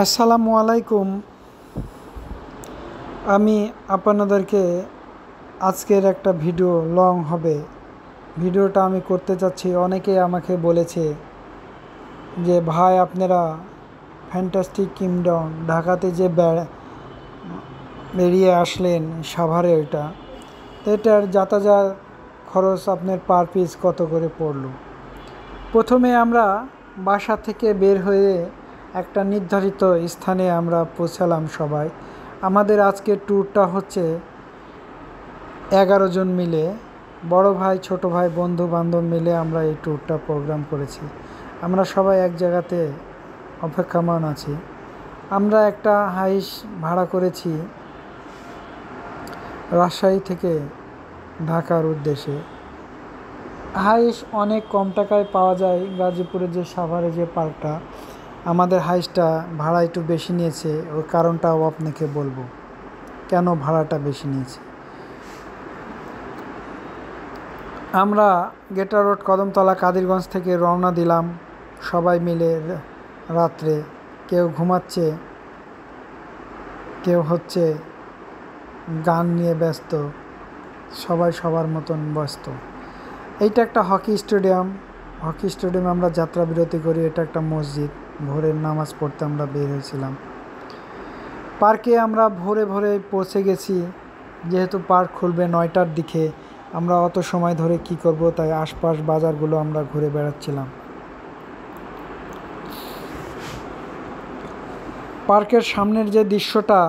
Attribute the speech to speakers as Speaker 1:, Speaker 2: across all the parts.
Speaker 1: আসসালামু আলাইকুম। আমি আপনাদেরকে আজকের একটা ভিডিও লং হবে। ভিডিওটা আমি করতে চাচ্ছি। অনেকেই আমাকে বলেছে যে ভাই আপনারা ফ্যান্টাস্টিক কিংডম ঢাকাতে যে বেরিয়ে আসলেন সাভারে, ওইটা তো এটার যাতায়াত খরচ আপনার পার পিস কত করে পড়লো। প্রথমে আমরা বাসা থেকে বের হয়ে একটা নির্ধারিত স্থানে আমরা পৌঁছালাম সবাই। আমাদের আজকের ট্যুরটা হচ্ছে 11 জন মিলে, বড় ভাই ছোট ভাই বন্ধু বান্ধব মিলে আমরা এই ট্যুরটা প্রোগ্রাম করেছি। আমরা সবাই এক জায়গাতে অপেক্ষমান আছি। আমরা একটা হাইস ভাড়া করেছি রাজশাহী থেকে ঢাকার উদ্দেশ্যে। হাইস অনেক কম টাকায় পাওয়া যায়। গাজীপুরের যে সাভারে যে পার্কটা, আমাদের হাইসটা ভাড়া একটু বেশি নিয়েছে। ওই কারণটাও আপনাকে বলবো কেন ভাড়াটা বেশি নিয়েছে। আমরা গেটা রোড কদমতলা কাদিরগঞ্জ থেকে রওনা দিলাম সবাই মিলে। রাত্রে কেউ ঘুমাচ্ছে, কেউ হচ্ছে গান নিয়ে ব্যস্ত, সবাই সবার মতন ব্যস্ত। এইটা একটা হকি স্টেডিয়ামে আমরা যাত্রা বিরতি করি। এটা একটা মসজিদ। ভোরের নামাজ পড়তে আমরা বের হয়েছিলাম। পার্কে আমরা ভোরে পৌঁছে গেছি। যেহেতু পার্ক খুলবে 9টার দিকে, আমরা অত সময় ধরে কি করব, তাই আশপাশ বাজারগুলো আমরা ঘুরে বেড়াচ্ছিলাম। পার্কের সামনের যে দৃশ্যটা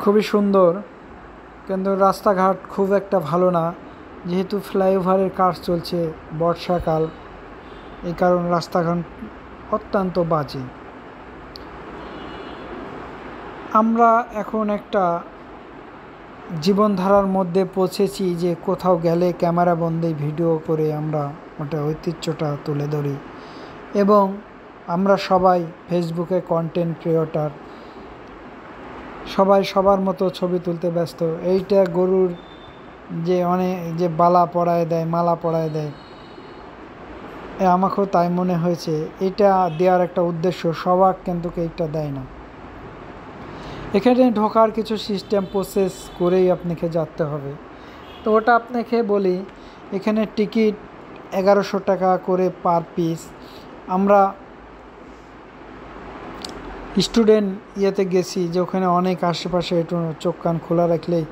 Speaker 1: খুবই সুন্দর, কিন্তু রাস্তাঘাট খুব একটা ভালো না। যেহেতু ফ্লাইওভারের কাজ চলছে, বর্ষাকাল, এই কারণে রাস্তাঘাট অত্যন্ত বাজে। আমরা এখন একটা জীবনধারার মধ্যে পৌঁছেছি যে কোথাও গেলে ক্যামেরা বন্দি ভিডিও করে আমরা ওটা ঐতিহ্যটা তুলে ধরি, এবং আমরা সবাই ফেসবুকে কন্টেন্ট ক্রিয়েটর, সবাই সবার মতো ছবি তুলতে ব্যস্ত। এইটা গরুর যে মালা পরায় দেয়, আমাকেও তাই মনে হয়েছে। এটা দেওয়ার একটা উদ্দেশ্য, সবাক কিন্তু এইটা দেয় না। এখানে ঢোকার কিছু সিস্টেম প্রসেস করেই আপনাকে যেতে হবে। তো ওটা আপনাকে বলি, এখানে টিকিট 1100 টাকা করে পার পিস। আমরা স্টুডেন্ট ইয়েতে গেছি, যে ওখানে অনেক আশেপাশে একটু চোখ কান খোলা রাখলেই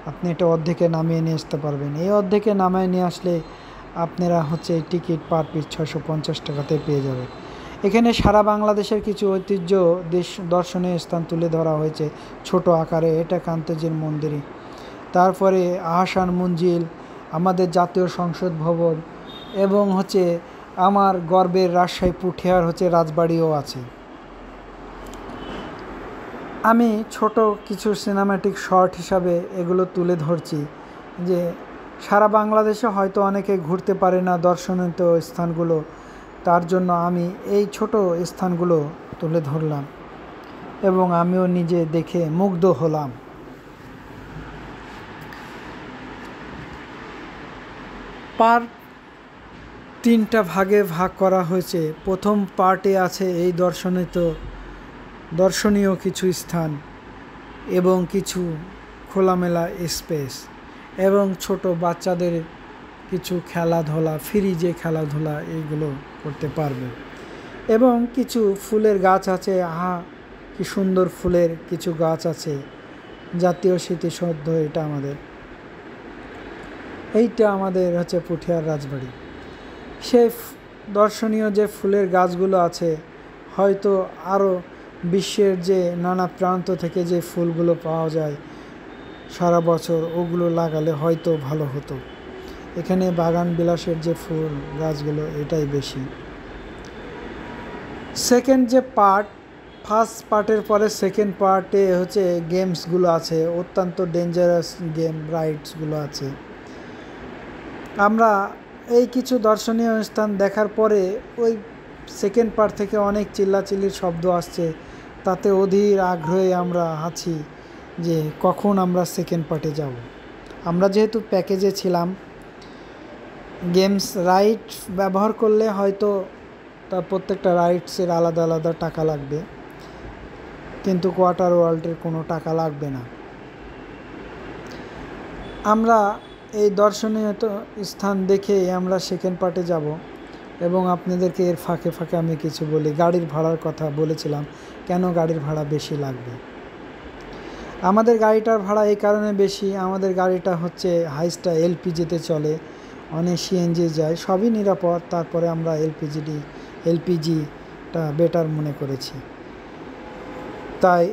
Speaker 1: আপনি এটা অর্ধেকে নামিয়ে নিয়ে আসতে পারবেন। এই অর্ধেকে নামিয়ে নিয়ে আসলে আপনারা হচ্ছে এই টিকিট পার পিস 650 টাকাতে পেয়ে যাবেন। এখানে সারা বাংলাদেশের কিছু ঐতিহ্য দর্শনীয় স্থান তুলে ধরা হয়েছে ছোট আকারে। এটা কান্তজির মন্দির, তারপরে আহসান মঞ্জিল, আমাদের জাতীয় সংসদ ভবন, এবং হচ্ছে আমার গর্বের রাজশাহী পুঠিয়ার হচ্ছে রাজবাড়িও আছে। আমি ছোট কিছু সিনেম্যাটিক শর্ট হিসাবে এগুলো তুলে ধরছি, যে সারা বাংলাদেশে হয়তো অনেকে ঘুরতে পারে না দর্শনীয় স্থানগুলো, তার জন্য আমি এই ছোট স্থানগুলো তুলে ধরলাম এবং আমিও নিজে দেখে মুগ্ধ হলাম। পার্ক 3টা ভাগে ভাগ করা হয়েছে। প্রথম পার্টে আছে এই দর্শনীয় কিছু স্থান এবং কিছু খোলামেলা স্পেস, এবং ছোট বাচ্চাদের কিছু খেলাধুলা, ফ্রি যে খেলাধুলা এইগুলো করতে পারবে, এবং কিছু ফুলের গাছ আছে। কি সুন্দর ফুলের কিছু গাছ আছে, জাতীয় স্মৃতিসৌধ। এইটা আমাদের হচ্ছে পুঠিয়ার রাজবাড়ি। সেই দর্শনীয় যে ফুলের গাছগুলো আছে, হয়তো আরও বিশ্বের যে নানা প্রান্ত থেকে যে ফুলগুলো পাওয়া যায় সারা বছর, ওগুলো লাগালে হয়তো ভালো হতো। এখানে বাগান বিলাসের যে ফুল গাছগুলো, এটাই বেশি। সেকেন্ড যে পার্ট, ফার্স্ট পার্টের পরে সেকেন্ড পার্টে হচ্ছে গেমসগুলো আছে, অত্যন্ত ডেঞ্জারাস গেম রাইডসগুলো আছে। আমরা এই কিছু দর্শনীয় স্থান দেখার পরে ওই সেকেন্ড পার্ট থেকে অনেক চিল্লাচিল্লির শব্দ আসছে, তাতে অধীর আগ্রহে আমরা আছি যে কখন আমরা সেকেন্ড পার্টে যাব। আমরা যেহেতু প্যাকেজে ছিলাম, গেমস রাইড ব্যবহার করলে হয়তো তার প্রত্যেকটা রাইডসের আলাদা আলাদা টাকা লাগবে, কিন্তু ওয়াটার ওয়ার্ল্ডের কোনো টাকা লাগবে না। আমরা এই দর্শনীয় স্থান দেখে আমরা সেকেন্ড পার্টে যাব এবং আপনাদেরকে এর ফাঁকে ফাঁকে আমি কিছু বলি। গাড়ির ভাড়ার কথা বলেছিলাম, কেন গাড়ির ভাড়া বেশি লাগবে। আমাদের গাড়িটার ভাড়া এই কারণে বেশি, আমাদের গাড়িটা হচ্ছে হাইস্টা এলপিজিতে চলে, অনেক সিএনজি যায়, সবই নিরাপদ। তারপরে আমরা এলপিজিটা বেটার মনে করেছি, তাই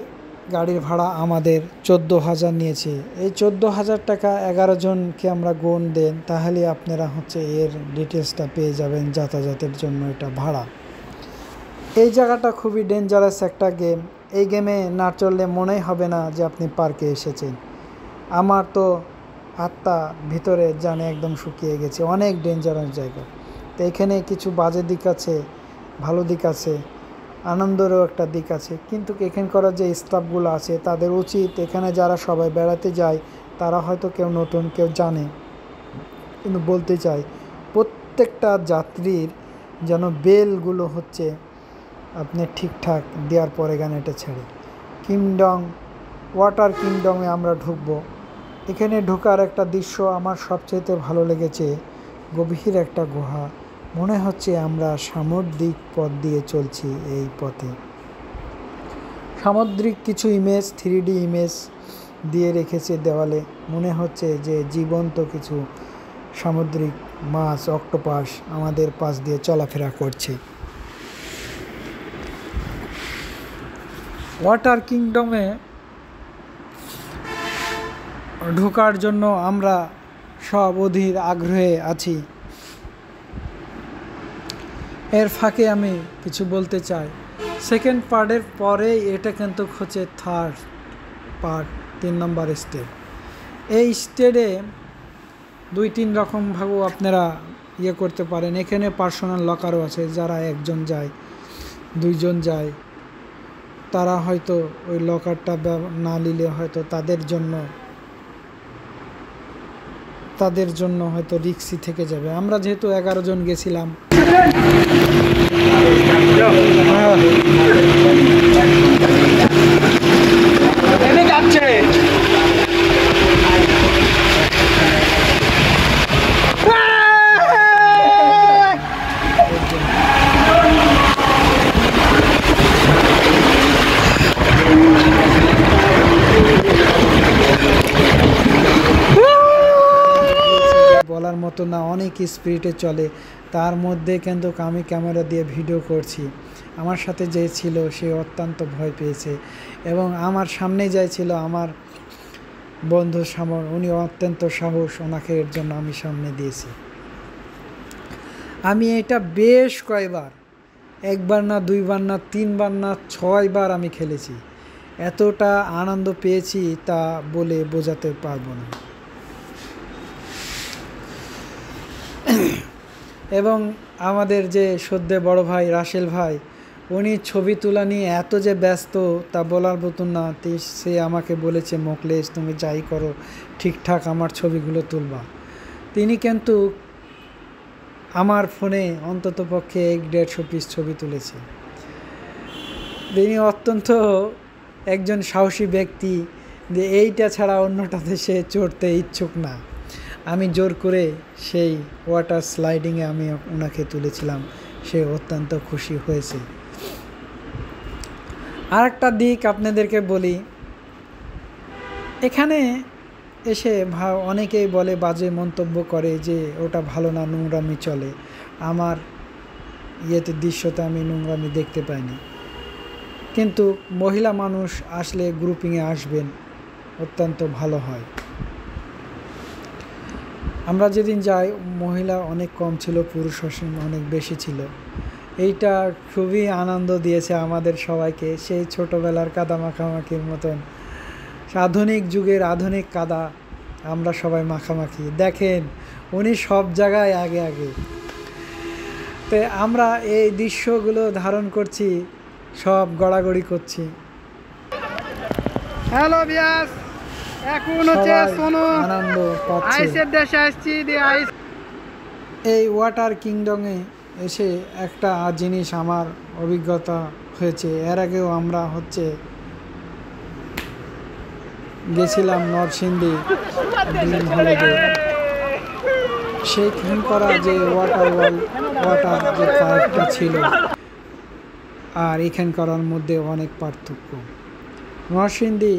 Speaker 1: গাড়ির ভাড়া আমাদের 14,000 নিয়েছে। এই 14,000 টাকা 11 জনকে আমরা গুণ দেন, তাহলে আপনারা হচ্ছে এর ডিটেলসটা পেয়ে যাবেন যাতায়াতের জন্য এটা ভাড়া। এই জায়গাটা খুবই ডেঞ্জারাস একটা গেম, এই গেমে না চললে মনেই হবে না যে আপনি পার্কে এসেছেন। আমার তো আত্মা ভিতরে জানে একদম শুকিয়ে গেছে, অনেক ডেঞ্জারাস জায়গা। তো এখানে কিছু বাজে দিক আছে, ভালো দিক আছে, আনন্দেরও একটা দিক আছে। কিন্তু এখানকার যে স্টাফগুলো আছে তাদের উচিত, এখানে যারা সবাই বেড়াতে যায় তারা হয়তো কেউ নতুন কেউ জানে, কিন্তু বলতে চাই প্রত্যেকটা যাত্রীর যেন বেলগুলো হচ্ছে আপনি ঠিকঠাক দেওয়ার পরে গানেটা ছেড়ে। ওয়াটার কিংডমে আমরা ঢুকবো। এখানে ঢোকার একটা দৃশ্য আমার সবচেয়ে ভালো লেগেছে, গভীর একটা গুহা, মনে হচ্ছে আমরা সামুদ্রিক পথ দিয়ে চলছি। এই পথে সামুদ্রিক কিছু ইমেজ, 3D ইমেজ দিয়ে রেখেছে দেওয়ালে, মনে হচ্ছে যে জীবন্ত কিছু সামুদ্রিক মাছ, অক্টোপাস আমাদের পাশ দিয়ে চলাফেরা করছে। ওয়াটার কিংডমে ঢোকার জন্য আমরা সব অধীর আগ্রহে আছি। এর ফাঁকে আমি কিছু বলতে চাই, সেকেন্ড পার্টের পরেই এটা কিন্তু হচ্ছে থার্ড পার্ট, 3 নম্বর স্টেপ। এই স্টেডে 2-3 রকমভাবেও আপনারা করতে পারেন। এখানে পার্সোনাল লকারও আছে, যারা 1 জন যায় 2 জন যায় তারা হয়তো ওই লকারটা না নিলে হয়তো তাদের জন্য হয়তো রিস্কি থেকে যাবে। আমরা যেহেতু 11 জন গেছিলাম, বলার মতো না, অনেক স্পিডে চলে। তার মধ্যে কিন্তু আমি ক্যামেরা দিয়ে ভিডিও করছি। আমার সাথে যে ছিল সে অত্যন্ত ভয় পেয়েছে, এবং আমার সামনে যাই ছিল আমার বন্ধু সামর, উনি অত্যন্ত সাহস, ওনাকে এর জন্য আমি সামনে দিয়েছি। আমি এটা বেশ কয়েকবার, 1 বার না 2 বার না 3 বার না 6 বার আমি খেলেছি। এতটা আনন্দ পেয়েছি তা বলে বোঝাতে পারবো না। এবং আমাদের যে সদ্য বড় ভাই রাসেল ভাই, উনি ছবি তোলা নিয়ে এত যে ব্যস্ত তা বলার মতন না। সে আমাকে বলেছে, মোকলেশ তুমি যাই করো ঠিকঠাক আমার ছবিগুলো তুলবা। তিনি কিন্তু আমার ফোনে অন্তত পক্ষে 150 পিস ছবি তুলেছে। তিনি অত্যন্ত একজন সাহসী ব্যক্তি, যে এইটা ছাড়া অন্যটাতে সে চড়তে ইচ্ছুক না। আমি জোর করে সেই ওয়াটার স্লাইডিংয়ে আমি ওনাকে তুলেছিলাম, সে অত্যন্ত খুশি হয়েছে। আর একটা দিক আপনাদেরকে বলি, এখানে এসে অনেকেই বলে, বাজে মন্তব্য করে যে ওটা ভালো না, নোংরামি চলে। আমার দৃশ্যতে আমি নোংরামি দেখতে পাইনি, কিন্তু মহিলা মানুষ আসলে গ্রুপিংয়ে আসবেন, অত্যন্ত ভালো হয়। আমরা যেদিন যাই মহিলা অনেক কম ছিল, পুরুষ অনেক বেশি ছিল। এইটা খুবই আনন্দ দিয়েছে আমাদের সবাইকে, সেই ছোটোবেলার কাদা মাখামাখির মতন। আধুনিক যুগের আধুনিক কাদা আমরা সবাই মাখামাখি। দেখেন উনি সব জায়গায় আগে আগে। তো আমরা এই দৃশ্যগুলো ধারণ করছি, সব গড়াগড়ি করছি।
Speaker 2: হ্যালো বিয়াস, এখন হচ্ছে সোনো
Speaker 1: আনন্দ পাচ্ছি।
Speaker 2: আইসের দেশে আসছি।
Speaker 1: এই ওয়াটার কিংডমে এসে একটা জিনিস আমার অভিজ্ঞতা হয়েছে। এর আগেও আমরা গেছিলাম নরসিংদী ড্রিম হলিডে। সেইখান করা যে ওয়াটার যে পার্কটা ছিল আর এখান করার মধ্যে অনেক পার্থক্য। নরসিংদী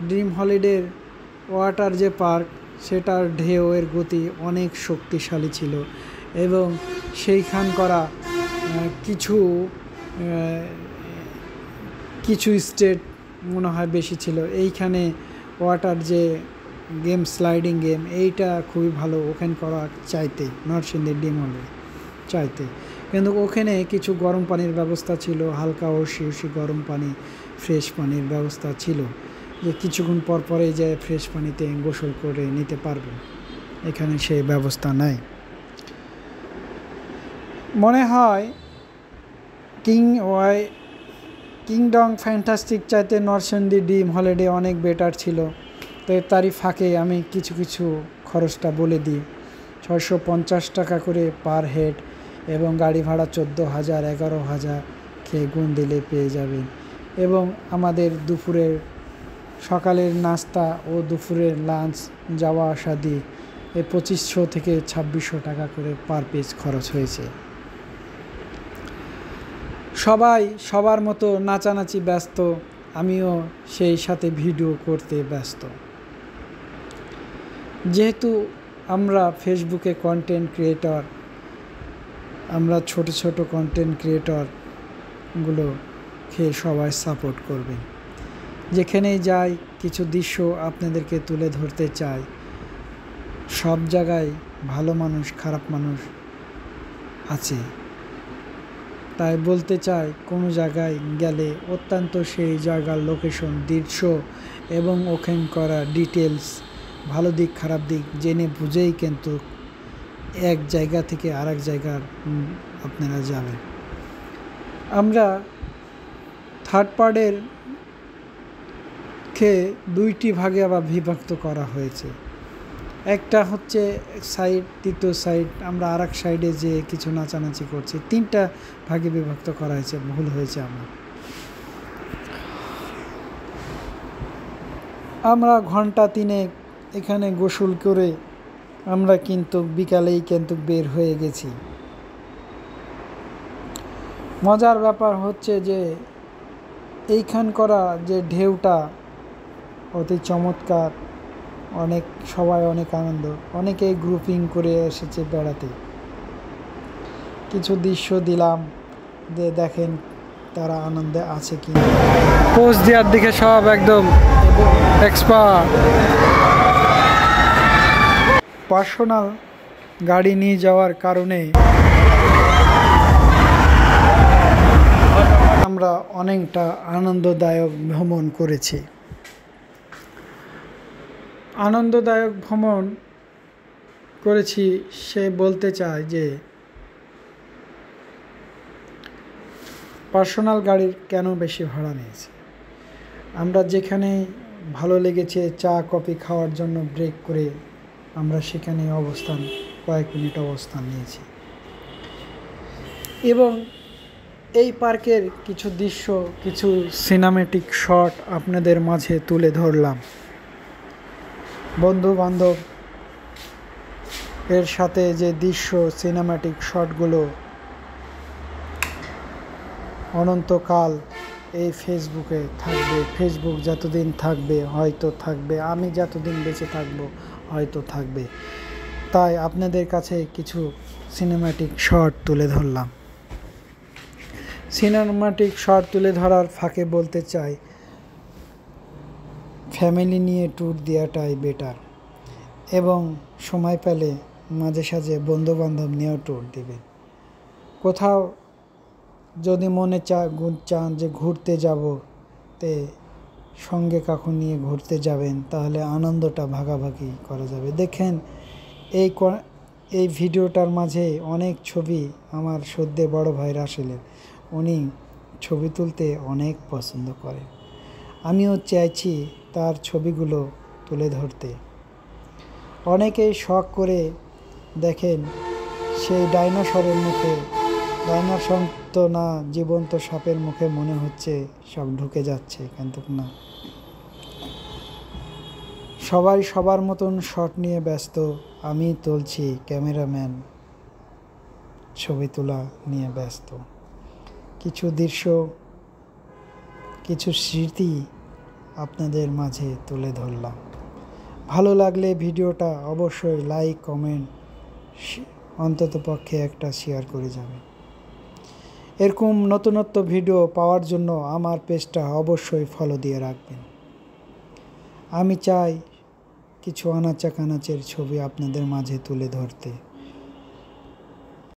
Speaker 1: ড্রিম হলিডের ওয়াটার যে পার্ক, সেটার ঢেউয়ের গতি অনেক শক্তিশালী ছিল এবং সেইখান করা কিছু স্টেট মনে হয় বেশি ছিল। এইখানে ওয়াটার যে গেম, স্লাইডিং গেম, এইটা খুবই ভালো ওখানে করার চাইতে, নরসিংদী ড্রিম হলিডে চাইতে। কিন্তু ওখানে কিছু গরম পানির ব্যবস্থা ছিল, হালকা উশি গরম পানি, ফ্রেশ পানির ব্যবস্থা ছিল, যে কিছুক্ষণ পর পরে যে ফ্রেশ পানিতে গোসল করে নিতে পারবে। এখানে সেই ব্যবস্থা নাই। মনে হয় কিংডম ফ্যান্টাস্টিক চাইতে নরসিংদী ড্রিম হলিডে অনেক বেটার ছিল। তো তারই ফাঁকে আমি কিছু খরচটা বলে দিই। 650 টাকা করে পার হেড এবং গাড়ি ভাড়া 14,000 11,000 খেয়ে গুণ দিলে পেয়ে যাবেন। এবং আমাদের সকালের নাস্তা ও দুপুরের লাঞ্চ যাওয়া আসা দিয়ে 2500 থেকে 2600 টাকা করে পার পিস খরচ হয়েছে। সবাই সবার মতো নাচানাচি ব্যস্ত, আমিও সেই সাথে ভিডিও করতে ব্যস্ত। যেহেতু আমরা ফেসবুকে কন্টেন্ট ক্রিয়েটর, আমরা ছোট কন্টেন্ট ক্রিয়েটরগুলোকে সবাই সাপোর্ট করবেন। যেখানেই যাই কিছু দৃশ্য আপনাদেরকে তুলে ধরতে চাই। সব জায়গায় ভালো মানুষ, খারাপ মানুষ আছে। তাই বলতে চাই, কোনো জায়গায় গেলে অত্যন্ত সেই জায়গার লোকেশন, দৃশ্য এবং ওখানে করা ডিটেলস, ভালো দিক খারাপ দিক জেনে বুঝেই কিন্তু এক জায়গা থেকে আরেক জায়গার আপনারা যাবেন। আমরা থার্ড পার্টের কে দুইটি ভাগে আবার বিভক্ত করা হয়েছে। একটা হচ্ছে সাইড, দ্বিতীয় সাইড আমরা আরেক সাইডে যে কিছু নাচানাচি করছি। 3টা ভাগে বিভক্ত করা হয়েছে, ভুল হয়েছে। আমরা ঘন্টা 3 এখানে গোসল করে আমরা কিন্তু বিকালেই কিন্তু বের হয়ে গেছি। মজার ব্যাপার হচ্ছে যে এইখান করা যে ঢেউটা অতি চমৎকার, সবাই অনেক আনন্দ, অনেকেই গ্রুপিং করে এসেছে বেড়াতে। কিছু দৃশ্য দিলাম যে দেখেন তারা আনন্দে আছে কি। পোজ দেওয়ার দিকে সব একদম এক্সপার্ট। পার্সোনাল গাড়ি নিয়ে যাওয়ার কারণে আমরা অনেকটা আনন্দদায়ক ভ্রমণ করেছি। সে বলতে চায় যে পার্সোনাল গাড়ির কেন বেশি ভাড়া নিয়েছে। আমরা যেখানে ভালো লেগেছে চা কফি খাওয়ার জন্য ব্রেক করে আমরা সেখানে কয়েক মিনিট অবস্থান নিয়েছি এবং এই পার্কের কিছু দৃশ্য, কিছু সিনেম্যাটিক শট আপনাদের মাঝে তুলে ধরলাম। বন্ধু বান্ধব এর সাথে যে দৃশ্য, সিনেম্যাটিক শটগুলো অনন্তকাল এই ফেসবুকে থাকবে। ফেসবুক যতদিন থাকবে হয়তো থাকবে, আমি যতদিন বেঁচে থাকবো হয়তো থাকবে। তাই আপনাদের কাছে কিছু সিনেম্যাটিক শট তুলে ধরলাম। সিনেম্যাটিক শট তুলে ধরার ফাঁকে বলতে চাই, ফ্যামিলি নিয়ে ট্যুর দেওয়াটাই বেটার এবং সময় পেলে মাঝে সাঝে বন্ধুবান্ধব নিয়েও ট্যুর দেবেন। কোথাও যদি মনে চান যে ঘুরতে যাব, তে সঙ্গে কাকু নিয়ে ঘুরতে যাবেন, তাহলে আনন্দটা ভাগাভাগি করা যাবে। দেখেন এই ভিডিওটার মাঝে অনেক ছবি আমার সদ্য বড় ভাই রাসেলের, উনি ছবি তুলতে অনেক পছন্দ করেন। আমিও চাইছি তার ছবিগুলো তুলে ধরতে। অনেকেই শখ করে দেখেন সেই ডাইনোসরের মুখে ডাইনোসর না, জীবন্ত সাপের মুখে মনে হচ্ছে সব ঢুকে যাচ্ছে, কিন্তু না। সবাই সবার মতন শট নিয়ে ব্যস্ত, আমি তুলছি, ক্যামেরাম্যান ছবি তোলা নিয়ে ব্যস্ত। কিছু দৃশ্য, কিছু স্মৃতি আপনাদের মাঝে তুলে ধরলাম। ভালো লাগলে ভিডিওটা অবশ্যই লাইক, কমেন্ট, অন্ততপক্ষে একটা শেয়ার করে যাবেন। এরকম নতুনত্ব ভিডিও পাওয়ার জন্য আমার পেজটা অবশ্যই ফলো দিয়ে রাখবেন। আমি চাই কিছু আনাচা কানাচের ছবি আপনাদের মাঝে তুলে ধরতে।